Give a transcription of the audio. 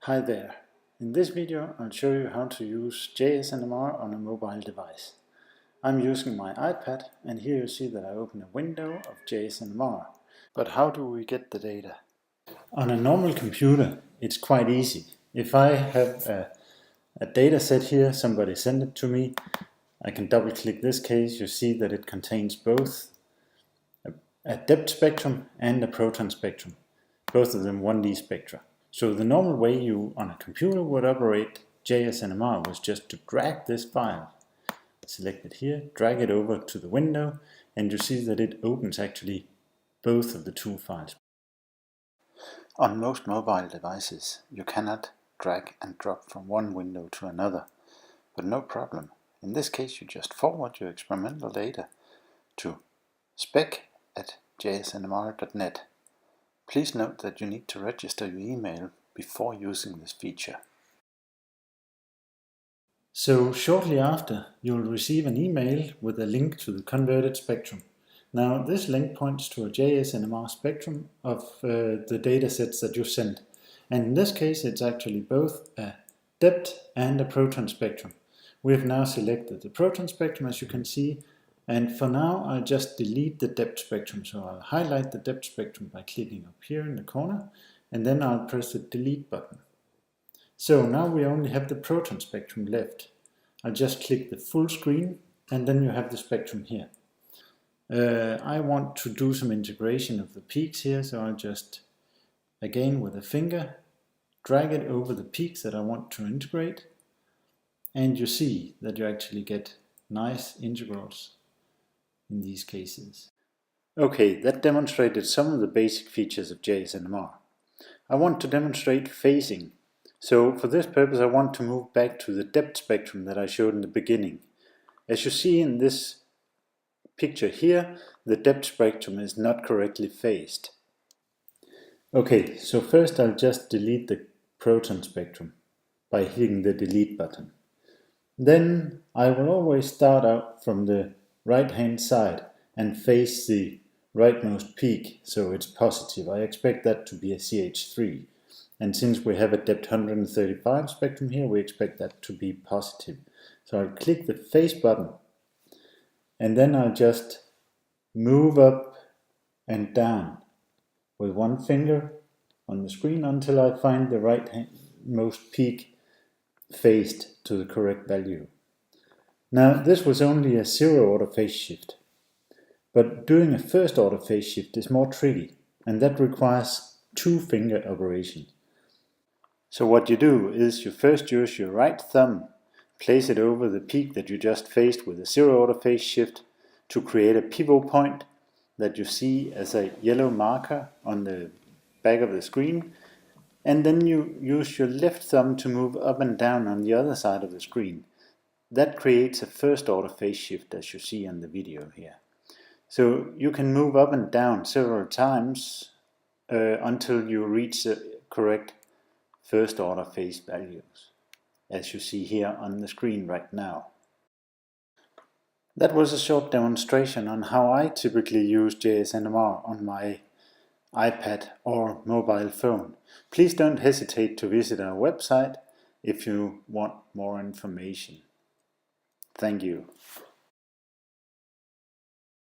Hi there. In this video I'll show you how to use jsNMR on a mobile device. I'm using my iPad and here you see that I open a window of jsNMR. But how do we get the data? On a normal computer it's quite easy. If I have a data set here, somebody sent it to me, I can double click this case, you see that it contains both a depth spectrum and a proton spectrum, both of them 1D spectra. So the normal way you on a computer would operate jsNMR was just to drag this file, select it here, drag it over to the window, and you see that it opens actually both of the two files. On most mobile devices you cannot drag and drop from one window to another, but no problem. In this case you just forward your experimental data to spec@jsnmr.net. Please note that you need to register your email before using this feature. So shortly after, you'll receive an email with a link to the converted spectrum. Now this link points to a jsNMR spectrum of the datasets that you sent. And in this case it's actually both a depth and a proton spectrum. We have now selected the proton spectrum, as you can see, and for now I'll just delete the depth spectrum. So I'll highlight the depth spectrum by clicking up here in the corner, and then I'll press the delete button. So now we only have the proton spectrum left. I'll just click the full screen and then you have the spectrum here. I want to do some integration of the peaks here, so I'll just, again with a finger, drag it over the peaks that I want to integrate, and you see that you actually get nice integrals in these cases. Okay, that demonstrated some of the basic features of jsNMR. I want to demonstrate phasing. So for this purpose I want to move back to the depth spectrum that I showed in the beginning. As you see in this picture here, the depth spectrum is not correctly phased. Okay, so first I'll just delete the proton spectrum by hitting the delete button. Then I will always start out from the right hand side and face the rightmost peak, so it's positive. I expect that to be a CH3. And since we have a depth 135 spectrum here, we expect that to be positive. So I'll click the face button and then I'll just move up and down with one finger on the screen until I find the rightmost peak phased to the correct value. Now this was only a zero order phase shift, but doing a first order phase shift is more tricky, and that requires two finger operation. So what you do is you first use your right thumb, place it over the peak that you just phased with a zero order phase shift to create a pivot point that you see as a yellow marker on the back of the screen, and then you use your left thumb to move up and down on the other side of the screen. That creates a first order phase shift, as you see on the video here. So you can move up and down several times until you reach the correct first order phase values, as you see here on the screen right now. That was a short demonstration on how I typically use jsNMR on my iPad or mobile phone. Please don't hesitate to visit our website if you want more information. Thank you.